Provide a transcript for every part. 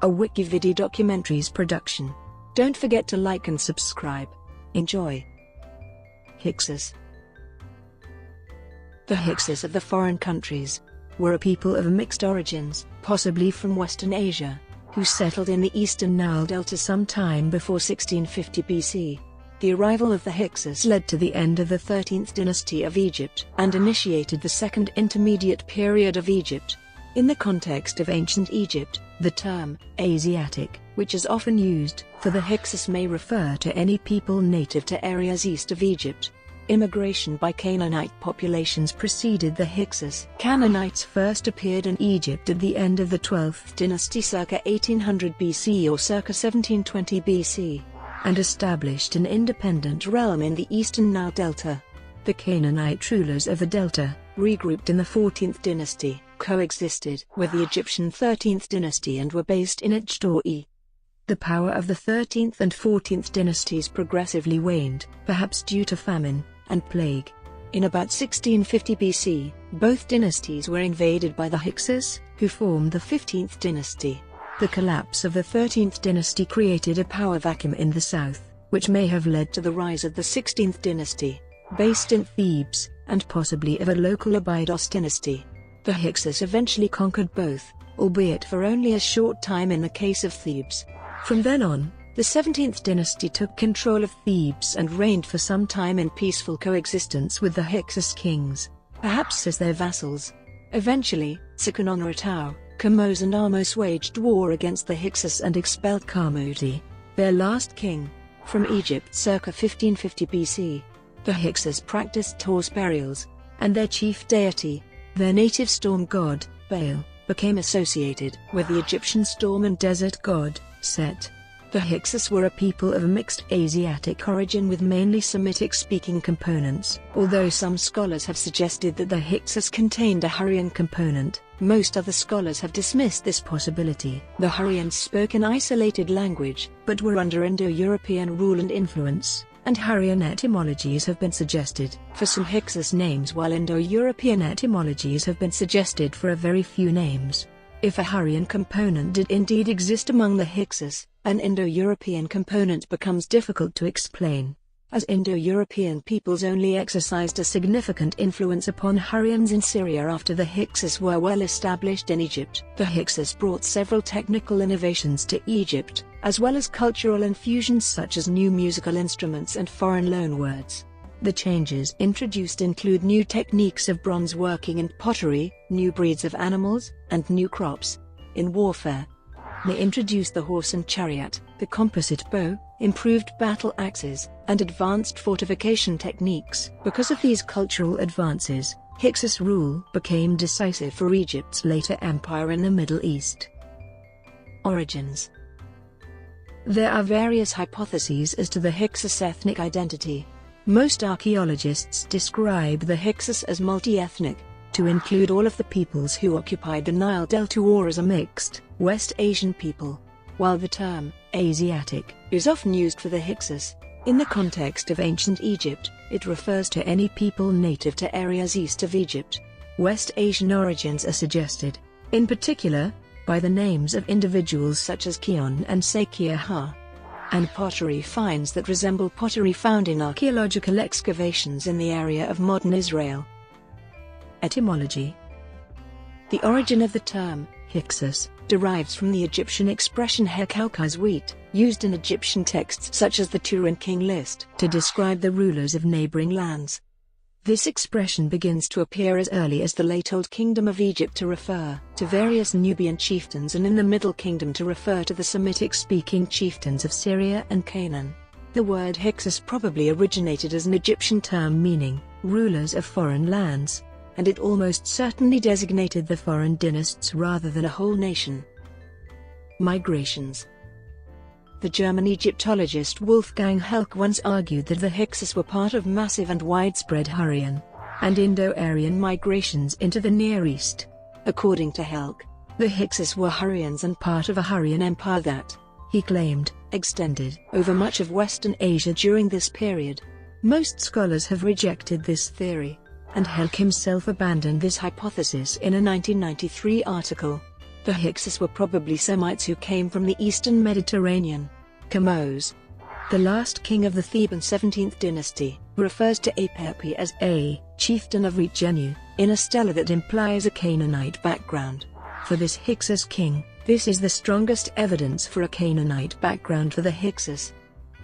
a WikiVidi documentaries production. Don't forget to like and subscribe. Enjoy. Hyksos. The Hyksos of the foreign countries were a people of mixed origins, possibly from Western Asia, who settled in the eastern Nile Delta sometime before 1650 BC. The arrival of the Hyksos led to the end of the 13th Dynasty of Egypt and initiated the second intermediate period of Egypt. In the context of ancient Egypt, the term Asiatic, which is often used for the Hyksos, may refer to any people native to areas east of Egypt. Immigration by Canaanite populations preceded the Hyksos. Canaanites first appeared in Egypt at the end of the 12th dynasty circa 1800 BC or circa 1720 BC, and established an independent realm in the eastern Nile Delta. The Canaanite rulers of the Delta, regrouped in the 14th Dynasty, coexisted with the Egyptian 13th Dynasty and were based in Itjtawy. The power of the 13th and 14th dynasties progressively waned, perhaps due to famine and plague. In about 1650 BC, both dynasties were invaded by the Hyksos, who formed the 15th Dynasty. The collapse of the 13th Dynasty created a power vacuum in the south, which may have led to the rise of the 16th Dynasty, based in Thebes, and possibly of a local Abydos dynasty. The Hyksos eventually conquered both, albeit for only a short time in the case of Thebes. From then on, the 17th Dynasty took control of Thebes and reigned for some time in peaceful coexistence with the Hyksos kings, perhaps as their vassals. Eventually, Seqenenretau, Kamose and Ahmose waged war against the Hyksos and expelled Kamose, their last king, from Egypt circa 1550 BC. The Hyksos practiced horse burials, and their chief deity, their native storm god, Baal, became associated with the Egyptian storm and desert god, Set. The Hyksos were a people of mixed Asiatic origin with mainly Semitic-speaking components. Although some scholars have suggested that the Hyksos contained a Hurrian component, most other scholars have dismissed this possibility. The Hurrians spoke an isolated language, but were under Indo-European rule and influence, and Hurrian etymologies have been suggested for some Hyksos names, while Indo-European etymologies have been suggested for a very few names. If a Hurrian component did indeed exist among the Hyksos, an Indo-European component becomes difficult to explain, as Indo-European peoples only exercised a significant influence upon Hurrians in Syria after the Hyksos were well established in Egypt. The Hyksos brought several technical innovations to Egypt, as well as cultural infusions such as new musical instruments and foreign loanwords. The changes introduced include new techniques of bronze working and pottery, new breeds of animals, and new crops. In warfare, they introduced the horse and chariot, the composite bow, improved battle axes, and advanced fortification techniques. Because of these cultural advances, Hyksos rule became decisive for Egypt's later empire in the Middle East. Origins. There are various hypotheses as to the Hyksos ethnic identity. Most archaeologists describe the Hyksos as multi-ethnic, to include all of the peoples who occupied the Nile Delta, or as a mixed, West Asian people. While the term Asiatic is often used for the Hyksos, in the context of ancient Egypt, it refers to any people native to areas east of Egypt. West Asian origins are suggested, in particular, by the names of individuals such as Kion and Sakiah, and pottery finds that resemble pottery found in archaeological excavations in the area of modern Israel. Etymology. The origin of the term Hyksos derives from the Egyptian expression Hekaukaz wheat, used in Egyptian texts such as the Turin King list to describe the rulers of neighboring lands. This expression begins to appear as early as the late Old Kingdom of Egypt to refer to various Nubian chieftains, and in the Middle Kingdom to refer to the Semitic-speaking chieftains of Syria and Canaan. The word Hyksos probably originated as an Egyptian term meaning rulers of foreign lands, and it almost certainly designated the foreign dynasts rather than a whole nation. Migrations. The German Egyptologist Wolfgang Helck once argued that the Hyksos were part of massive and widespread Hurrian and Indo-Aryan migrations into the Near East. According to Helck, the Hyksos were Hurrians and part of a Hurrian empire that, he claimed, extended over much of Western Asia during this period. Most scholars have rejected this theory, and Helck himself abandoned this hypothesis in a 1993 article. The Hyksos were probably Semites who came from the eastern Mediterranean. Chamos, the last king of the Theban 17th dynasty, refers to Etjtawy as a chieftain of Itjtawy, in a stele that implies a Canaanite background. For this Hyksos king, this is the strongest evidence for a Canaanite background for the Hyksos.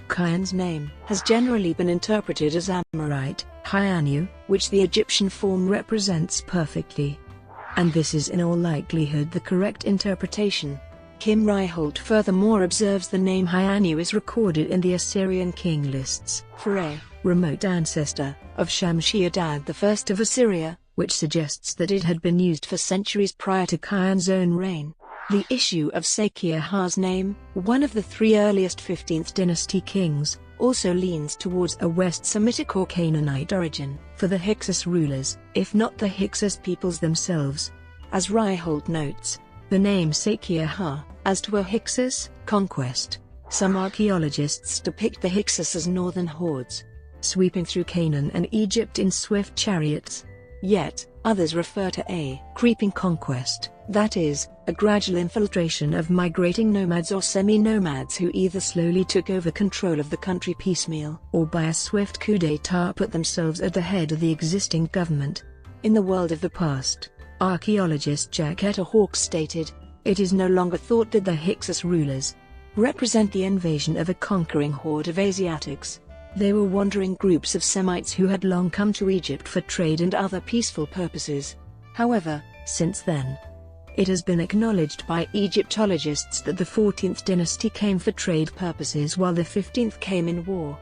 Khayan's name has generally been interpreted as Amorite, Hyanu, which the Egyptian form represents perfectly. And this is in all likelihood the correct interpretation. Kim Ryholt furthermore observes the name Hyanu is recorded in the Assyrian king lists for a remote ancestor of Shamshi-Adad I of Assyria, which suggests that it had been used for centuries prior to Khayan's own reign. The issue of Sakiaha's name, one of the three earliest 15th dynasty kings, also leans towards a West Semitic or Canaanite origin for the Hyksos rulers, if not the Hyksos peoples themselves. As Ryholt notes, the name Sakiaha, as to a Hyksos conquest. Some archaeologists depict the Hyksos as northern hordes, sweeping through Canaan and Egypt in swift chariots. Yet, others refer to a creeping conquest, that is, a gradual infiltration of migrating nomads or semi-nomads who either slowly took over control of the country piecemeal or by a swift coup d'état put themselves at the head of the existing government. In the world of the past, archaeologist Jack Hawkes stated, "It is no longer thought that the Hyksos rulers represent the invasion of a conquering horde of Asiatics. They were wandering groups of Semites who had long come to Egypt for trade and other peaceful purposes. However, since then, it has been acknowledged by Egyptologists that the 14th dynasty came for trade purposes while the 15th came in war."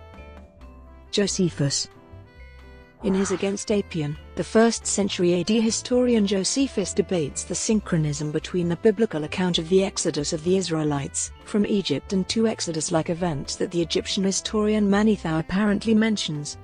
Josephus. In his Against Apian, the 1st century AD historian Josephus debates the synchronism between the biblical account of the exodus of the Israelites from Egypt and two exodus-like events that the Egyptian historian Manetho apparently mentions.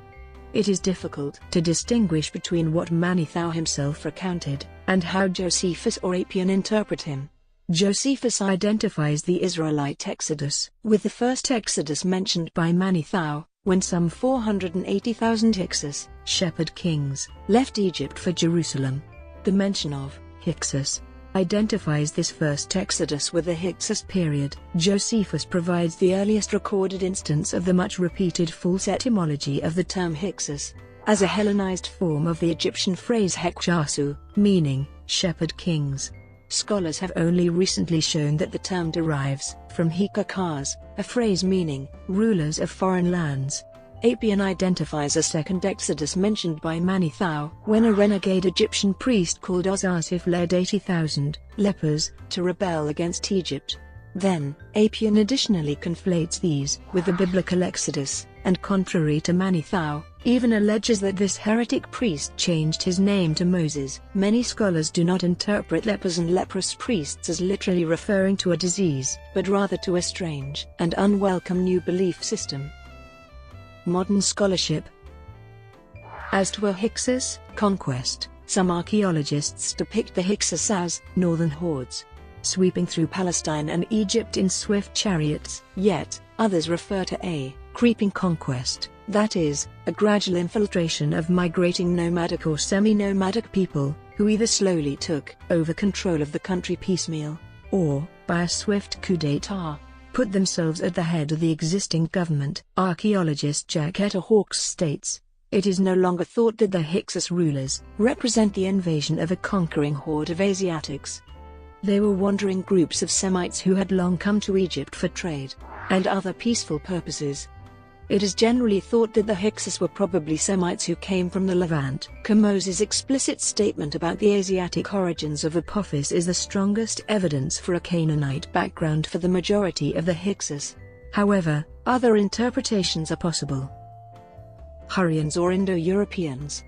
It is difficult to distinguish between what Manetho himself recounted and how Josephus or Apian interpret him. Josephus identifies the Israelite exodus with the first exodus mentioned by Manetho, when some 480,000 Hyksos, shepherd kings, left Egypt for Jerusalem. The mention of Hyksos identifies this first exodus with the Hyksos period. Josephus provides the earliest recorded instance of the much-repeated false etymology of the term Hyksos, as a Hellenized form of the Egyptian phrase Hyksos, meaning shepherd kings. Scholars have only recently shown that the term derives from Hyksos, a phrase meaning rulers of foreign lands. Apian identifies a second exodus mentioned by Manetho, when a renegade Egyptian priest called Ozasif led 80,000 lepers to rebel against Egypt. Then, Apian additionally conflates these with the biblical exodus, and contrary to Manetho, even alleges that this heretic priest changed his name to Moses. Many scholars do not interpret lepers and leprous priests as literally referring to a disease, but rather to a strange and unwelcome new belief system. Modern scholarship. As to a Hyksos conquest, some archaeologists depict the Hyksos as northern hordes, sweeping through Palestine and Egypt in swift chariots. Yet, others refer to a creeping conquest, that is, a gradual infiltration of migrating nomadic or semi-nomadic people, who either slowly took over control of the country piecemeal, or, by a swift coup d'état, put themselves at the head of the existing government. Archaeologist Jack Hawkes states, "It is no longer thought that the Hyksos rulers represent the invasion of a conquering horde of Asiatics. They were wandering groups of Semites who had long come to Egypt for trade and other peaceful purposes. It is generally thought that the Hyksos were probably Semites who came from the Levant." Chamos' explicit statement about the Asiatic origins of Apophis is the strongest evidence for a Canaanite background for the majority of the Hyksos. However, other interpretations are possible. Hurrians or Indo-Europeans.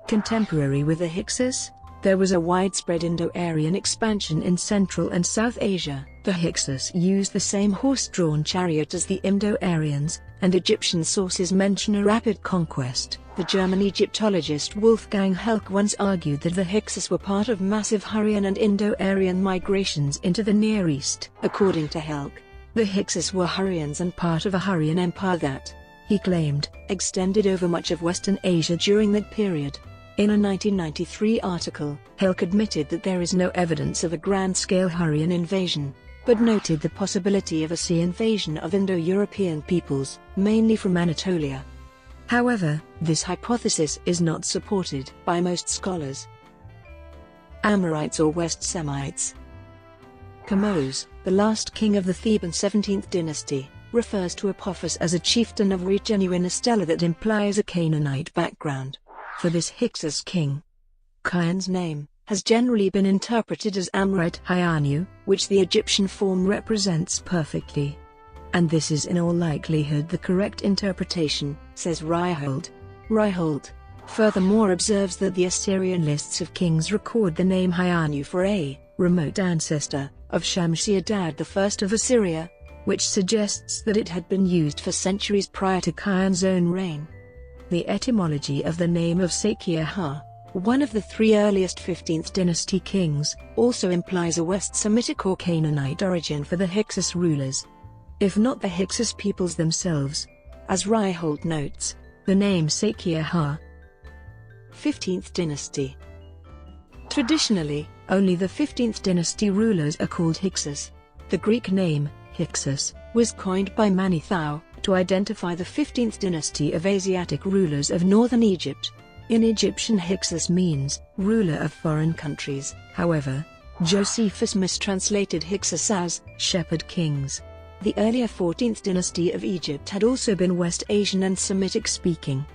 Contemporary with the Hyksos, there was a widespread Indo-Aryan expansion in Central and South Asia. The Hyksos used the same horse-drawn chariot as the Indo-Aryans, and Egyptian sources mention a rapid conquest. The German Egyptologist Wolfgang Helck once argued that the Hyksos were part of massive Hurrian and Indo-Aryan migrations into the Near East. According to Helck, the Hyksos were Hurrians and part of a Hurrian empire that, he claimed, extended over much of Western Asia during that period. In a 1993 article, Helk admitted that there is no evidence of a grand-scale Hurrian invasion, but noted the possibility of a sea invasion of Indo-European peoples, mainly from Anatolia. However, this hypothesis is not supported by most scholars. Amorites or West Semites. Kamose, the last king of the Theban 17th dynasty, refers to Apophis as a chieftain of Retenu in a stela that implies a Canaanite background. For this Hyksos king, Kion's name has generally been interpreted as Amorite Hyanu, which the Egyptian form represents perfectly. And this is in all likelihood the correct interpretation, says Ryholt. Ryholt furthermore observes that the Assyrian lists of kings record the name Hyanu for a remote ancestor of Shamshi-Adad I of Assyria, which suggests that it had been used for centuries prior to Kion's own reign. The etymology of the name of Sakiya-Ha, one of the three earliest 15th dynasty kings, also implies a West Semitic or Canaanite origin for the Hyksos rulers, if not the Hyksos peoples themselves. As Ryholt notes, the name Sakiya-Ha. 15th Dynasty. Traditionally, only the 15th dynasty rulers are called Hyksos. The Greek name, Hyksos, was coined by Manetho to identify the 15th dynasty of Asiatic rulers of northern Egypt. In Egyptian, Hyksos means ruler of foreign countries. However, Josephus mistranslated Hyksos as shepherd kings. The earlier 14th dynasty of Egypt had also been West Asian and Semitic speaking.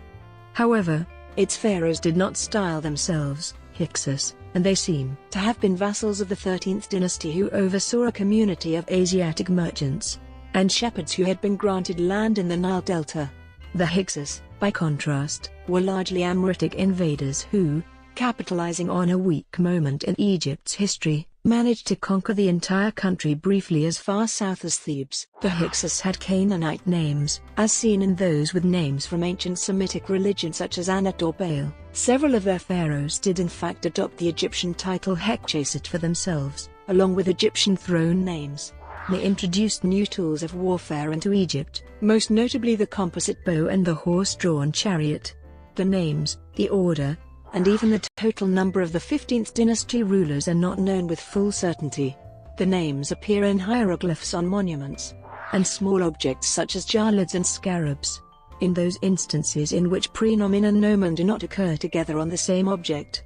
However, its pharaohs did not style themselves Hyksos, and they seem to have been vassals of the 13th dynasty who oversaw a community of Asiatic merchants and shepherds who had been granted land in the Nile Delta. The Hyksos, by contrast, were largely Amoritic invaders who, capitalizing on a weak moment in Egypt's history, managed to conquer the entire country briefly as far south as Thebes. The Hyksos had Canaanite names, as seen in those with names from ancient Semitic religion such as Anat or Baal. Several of their pharaohs did in fact adopt the Egyptian title Hekcheset for themselves, along with Egyptian throne names. They introduced new tools of warfare into Egypt, most notably the composite bow and the horse-drawn chariot. The names, the order, and even the total number of the 15th dynasty rulers are not known with full certainty. The names appear in hieroglyphs on monuments, and small objects such as jarlids and scarabs. In those instances in which prenomen and nomen do not occur together on the same object,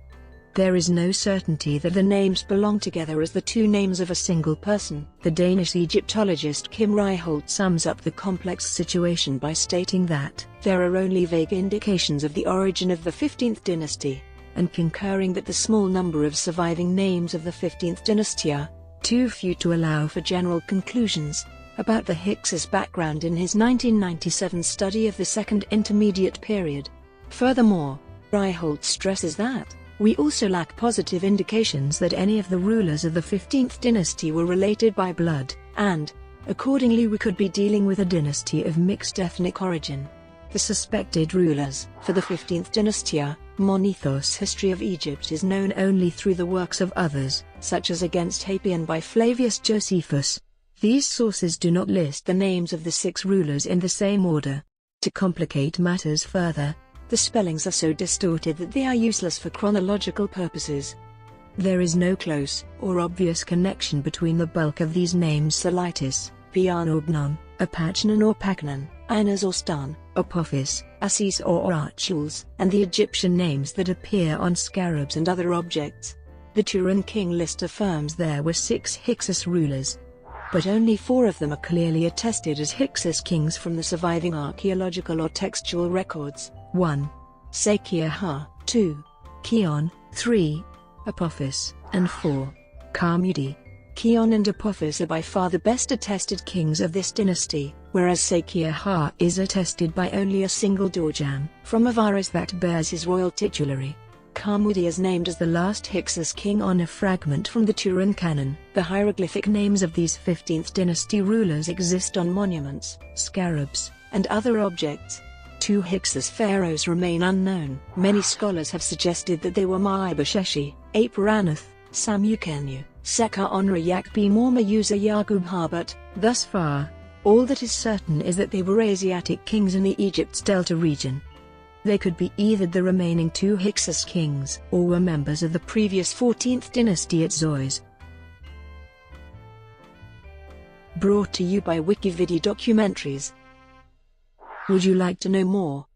there is no certainty that the names belong together as the two names of a single person. The Danish Egyptologist Kim Ryholt sums up the complex situation by stating that there are only vague indications of the origin of the 15th dynasty, and concurring that the small number of surviving names of the 15th dynasty are too few to allow for general conclusions about the Hyksos background in his 1997 study of the Second Intermediate Period. Furthermore, Ryholt stresses that we also lack positive indications that any of the rulers of the 15th dynasty were related by blood, and, accordingly, we could be dealing with a dynasty of mixed ethnic origin. The suspected rulers for the 15th dynasty are Manetho's History of Egypt is known only through the works of others, such as Against Hapian by Flavius Josephus. These sources do not list the names of the 6 rulers in the same order. To complicate matters further, the spellings are so distorted that they are useless for chronological purposes. There is no close or obvious connection between the bulk of these names: Solitis, Pianobnon, Apachnan or Paknan, Inas or Stan, Apophis, Assis or Archuls, and the Egyptian names that appear on scarabs and other objects. The Turan king list affirms there were 6 Hyksos rulers, but only 4 of them are clearly attested as Hyksos kings from the surviving archaeological or textual records. 1. Sakiya-Ha, 2. Kion, 3. Apophis, and 4. Kamudi. Kion and Apophis are by far the best attested kings of this dynasty, whereas Sakiya-Ha is attested by only a single Dorjam from Avaris that bears his royal titulary. Kamudi is named as the last Hyksos king on a fragment from the Turan canon. The hieroglyphic names of these 15th dynasty rulers exist on monuments, scarabs, and other objects. 2 Hyksos pharaohs remain unknown. Many scholars have suggested that they were Ma'ibasheshi, Aparanath, Samukenu, Seka-Onra Yakbi Mormayuza Yagub-Ha, but, thus far, all that is certain is that they were Asiatic kings in the Egypt's Delta region. They could be either the remaining two Hyksos kings or were members of the previous 14th dynasty Itjtawy. Brought to you by WikiVidi documentaries. Would you like to know more?